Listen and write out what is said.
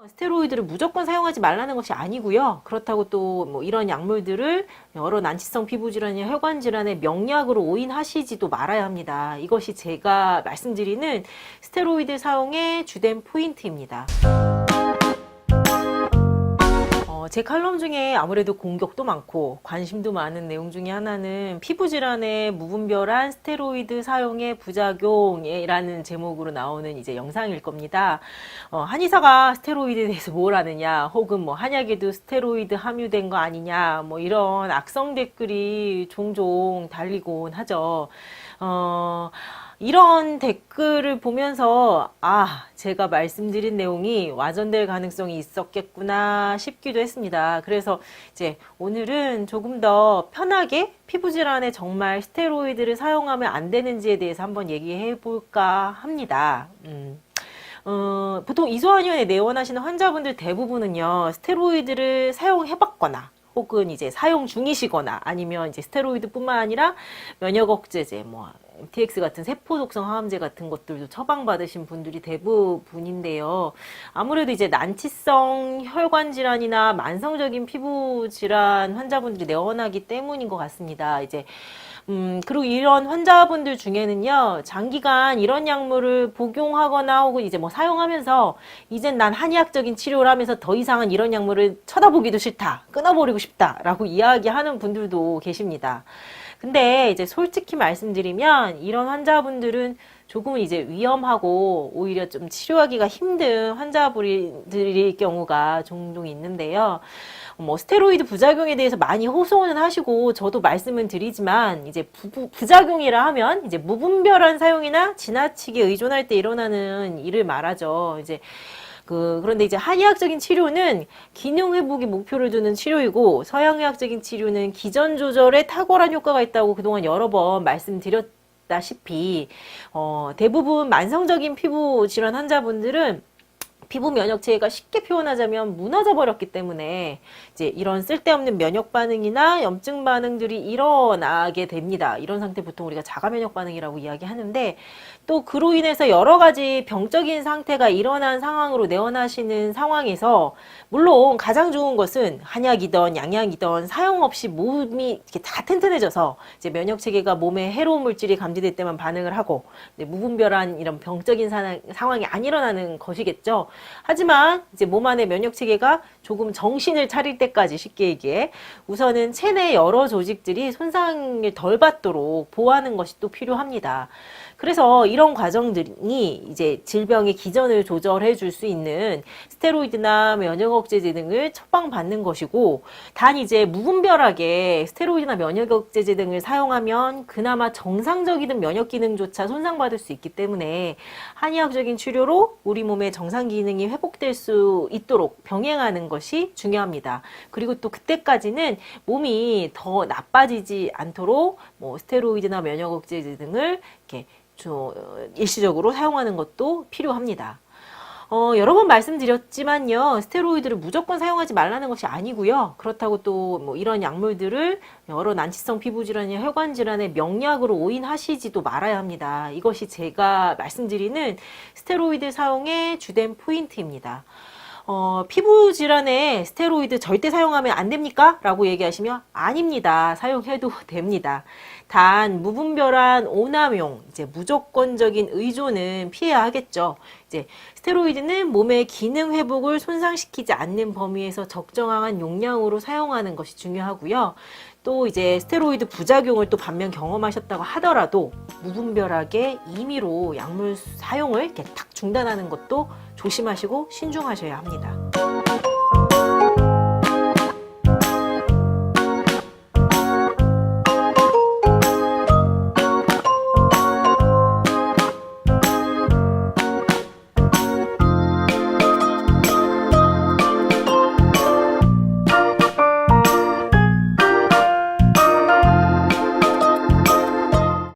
스테로이드를 무조건 사용하지 말라는 것이 아니고요. 그렇다고 또 뭐 이런 약물들을 여러 난치성 피부질환이나 혈관질환의 명약으로 오인하시지도 말아야 합니다. 이것이 제가 말씀드리는 스테로이드 사용의 주된 포인트입니다. 제 칼럼 중에 아무래도 공격도 많고 관심도 많은 내용 중에 하나는 피부질환의 무분별한 스테로이드 사용의 부작용이라는 제목으로 나오는 이제 영상일 겁니다. 한의사가 스테로이드에 대해서 뭘 아느냐, 혹은 뭐 한약에도 스테로이드 함유된 거 아니냐, 뭐 이런 악성 댓글이 종종 달리곤 하죠. 이런 댓글을 보면서 제가 말씀드린 내용이 와전될 가능성이 있었겠구나 싶기도 했습니다. 그래서 이제 오늘은 조금 더 편하게 피부질환에 정말 스테로이드를 사용하면 안 되는지에 대해서 한번 얘기해 볼까 합니다. 보통 이소한의원에 내원하시는 환자분들 대부분은요, 스테로이드를 사용해 봤거나 혹은 이제 사용 중이시거나 아니면 이제 스테로이드뿐만 아니라 면역 억제제, 뭐 MTX 같은 세포 독성 항암제 같은 것들도 처방받으신 분들이 대부분인데요. 아무래도 이제 난치성 혈관 질환이나 만성적인 피부 질환 환자분들이 내원하기 때문인 것 같습니다. 이제 그리고 이런 환자분들 중에는요, 장기간 이런 약물을 복용하거나 혹은 이제 뭐 사용하면서 이젠 난 한의학적인 치료를 하면서 더 이상은 이런 약물을 쳐다보기도 싫다, 끊어버리고 싶다라고 이야기하는 분들도 계십니다. 근데 이제 솔직히 말씀드리면 이런 환자분들은 조금은 이제 위험하고 오히려 좀 치료하기가 힘든 환자분들일 경우가 종종 있는데요. 뭐 스테로이드 부작용에 대해서 많이 호소는 하시고 저도 말씀은 드리지만 이제 부작용이라 하면 이제 무분별한 사용이나 지나치게 의존할 때 일어나는 일을 말하죠. 이제 그런데 이제 한의학적인 치료는 기능 회복이 목표를 두는 치료이고 서양의학적인 치료는 기전 조절에 탁월한 효과가 있다고 그동안 여러 번 말씀드렸다시피 대부분 만성적인 피부 질환 환자분들은 피부 면역체계가 쉽게 표현하자면 무너져 버렸기 때문에 이제 이런 쓸데없는 면역 반응이나 염증 반응들이 일어나게 됩니다. 이런 상태 보통 우리가 자가 면역 반응이라고 이야기하는데 또 그로 인해서 여러 가지 병적인 상태가 일어난 상황으로 내원하시는 상황에서 물론 가장 좋은 것은 한약이든 양약이든 사용 없이 몸이 이렇게 다 튼튼해져서 이제 면역 체계가 몸에 해로운 물질이 감지될 때만 반응을 하고 무분별한 이런 병적인 상황이 안 일어나는 것이겠죠. 하지만 이제 몸 안의 면역 체계가 조금 정신을 차릴 때까지 쉽게 얘기해 우선은 체내 여러 조직들이 손상을 덜 받도록 보호하는 것이 또 필요합니다. 그래서 이런 과정들이 이제 질병의 기전을 조절해 줄 수 있는 스테로이드나 면역 억제제 등을 처방받는 것이고, 단 이제 무분별하게 스테로이드나 면역 억제제 등을 사용하면 그나마 정상적이든 면역 기능조차 손상받을 수 있기 때문에 한의학적인 치료로 우리 몸의 정상 기능이 회복될 수 있도록 병행하는 것이 중요합니다. 그리고 또 그때까지는 몸이 더 나빠지지 않도록 뭐 스테로이드나 면역 억제제 등을 이렇게 일시적으로 사용하는 것도 필요합니다. 여러 번 말씀드렸지만요, 스테로이드를 무조건 사용하지 말라는 것이 아니고요. 그렇다고 또 뭐 이런 약물들을 여러 난치성 피부질환이나 혈관질환의 명약으로 오인하시지도 말아야 합니다. 이것이 제가 말씀드리는 스테로이드 사용의 주된 포인트입니다. 피부 질환에 스테로이드 절대 사용하면 안 됩니까? 라고 얘기하시면 아닙니다. 사용해도 됩니다. 단 무분별한 오남용, 이제 무조건적인 의존은 피해야 하겠죠. 이제 스테로이드는 몸의 기능 회복을 손상시키지 않는 범위에서 적정한 용량으로 사용하는 것이 중요하고요. 또 이제 스테로이드 부작용을 또 반면 경험하셨다고 하더라도 무분별하게 임의로 약물 사용을 이렇게 탁 중단하는 것도 조심하시고 신중하셔야 합니다.